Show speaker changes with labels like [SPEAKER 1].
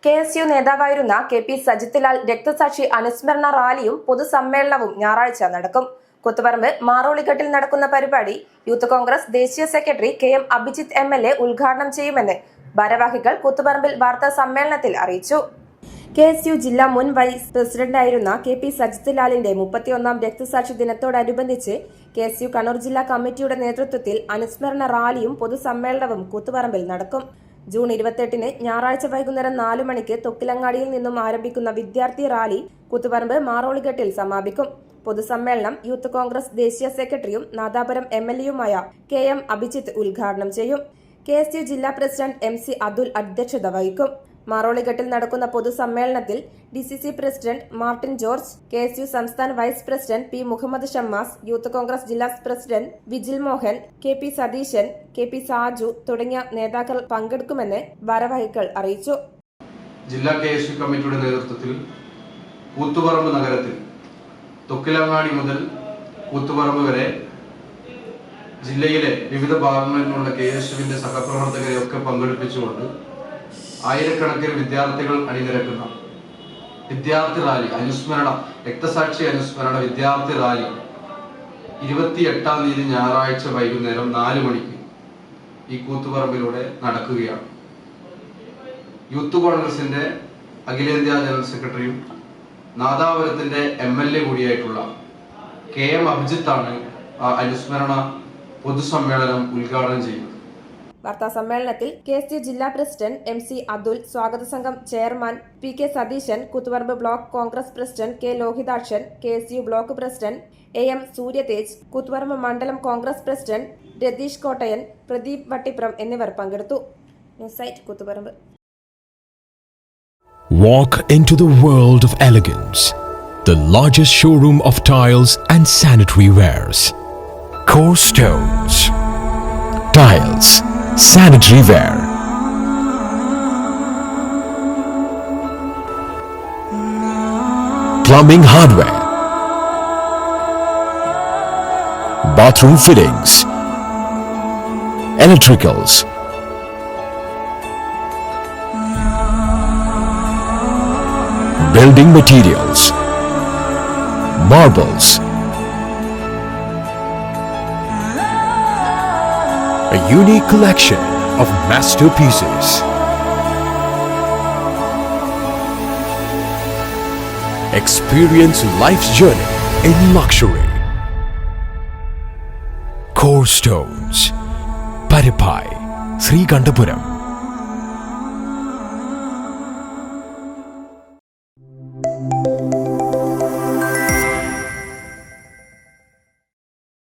[SPEAKER 1] KSU നേതാവായിരുന്ന KP Sajith Lal രക്തസാക്ഷി അനുസ്മരണ റാലിയും പൊതുസമ്മേളനവും ഞായറാഴ്ച നടക്കും. കൂത്തുപറമ്പ് മാറോളിഘട്ടിൽ നടക്കുന്ന പരിപാടി യൂത്ത് കോൺഗ്രസ് ദേശീയ സെക്രട്ടറി KM അഭിജിത്ത് MLA ഉദ്ഘാടനം ചെയ്യുമെന്ന് ഭാരവാഹികൾ കൂത്തുപറമ്പിൽ വാർത്താ സമ്മേളനത്തിൽ അറിയിച്ചു. KSU ജില്ലാ മുൻ വൈസ് പ്രസിഡന്റായിരുന്ന KP സജിത് ലാലിന്റെ 31ാം രക്തസാക്ഷി ദിനത്തോടനുബന്ധിച്ച് KSU കണ്ണൂർ ജില്ലാ കമ്മിറ്റിയുടെ നേതൃത്വത്തിൽ അനുസ്മരണ റാലിയും പൊതുസമ്മേളനവും കൂത്തുപറമ്പിൽ നടക്കും. ജൂൺ 28-ന് ഞായറാഴ്ച വൈകുന്നേരം 4 മണിക്ക് തൊക്കിലങ്ങാടിയിൽ നിന്നും ആരംഭിക്കുന്ന വിദ്യാർത്ഥി റാലി കൂത്തുപറമ്പ് മാറോളിഘട്ടിൽ സമാപിക്കും. പൊതുസമ്മേളനം യൂത്ത് കോൺഗ്രസ് ദേശീയ സെക്രട്ടറിയും നാദാപുരം MLAയുമായ KM അഭിജിത്ത് ഉദ്ഘാടനം ചെയ്യും. KSU ജില്ലാ പ്രസിഡന്റ് MC അതുൽ അധ്യക്ഷത വഹിക്കും. മാറോളിഘട്ടിൽ നടക്കുന്ന പൊതുസമ്മേളനത്തിൽ DCC president Martin George, KSU സംസ്ഥാന vice president P Muhammad Shammas, Youth Congress ജില്ലാ president Vijil Mohan, KP Satheesan, KP Saju തുടങ്ങിയ നേതാക്കൾ പങ്കെടുക്കുമെന്ന് ഭാരവാഹികൾ അറിയിച്ചു.
[SPEAKER 2] ജില്ലാ KSU കമ്മിറ്റിയുടെ നേതൃത്വത്തിൽ കൂത്തുപറമ്പ് നഗരത്തിൽ തൊക്കിലങ്ങാടി മുതൽ കൂത്തുപറമ്പ് വരെ ജില്ലയിലെ വിവിധ ഭാഗങ്ങളിൽ നിന്നുള്ള KSUവിന്റെ സഹപ്രവർത്തകരെ ഒക്കെ പങ്കെടുപ്പിച്ചുകൊണ്ട് ആയിരക്കണക്കിന് വിദ്യാർത്ഥികൾ അണിനിരക്കുന്ന വിദ്യാർത്ഥി റാലി രക്തസാക്ഷി അനുസ്മരണ വിദ്യാർത്ഥി റാലി 28-ാം തീയതി ഞായറാഴ്ച വൈകുന്നേരം 4 മണിക്ക് ഈ കൂത്തുപറമ്പിലൂടെ നടക്കുകയാണ്. യൂത്ത് കോൺഗ്രസിന്റെ അഖിലേന്ത്യാ ജനറൽ സെക്രട്ടറിയും നാദാപുരത്തിന്റെ MLA കൂടിയായിട്ടുള്ള KM അഭിജിത്താണ് അനുസ്മരണ പൊതുസമ്മേളനം ഉദ്ഘാടനം ചെയ്യുന്നത്.
[SPEAKER 1] വാർത്താ സമ്മേളനത്തിൽ KSU ജില്ലാ പ്രസിഡന്റ് MC അതുൽ, സ്വാഗത സംഘം chairman PK Satheesan, Koothuparamba block Congress president K Lohithakshan, KSU block president AM Suryatej, Koothuparamba മണ്ഡലം കോൺഗ്രസ് പ്രസിഡന്റ് രതീഷ് കോട്ടയൻ, പ്രദീപ് വട്ടിപ്രം എന്നിവർ പങ്കെടുത്തു. News site Koothuparamba.
[SPEAKER 3] Walk into the world of elegance. The largest showroom of tiles and sanitary wares. Core Stones. Tiles, sanitary ware. Plumbing hardware. Bathroom fittings. Electricals. Building materials. Marbles. A unique collection of masterpieces. Experience life's journey in luxury. Core Stones, Paripai, Srikandapuram.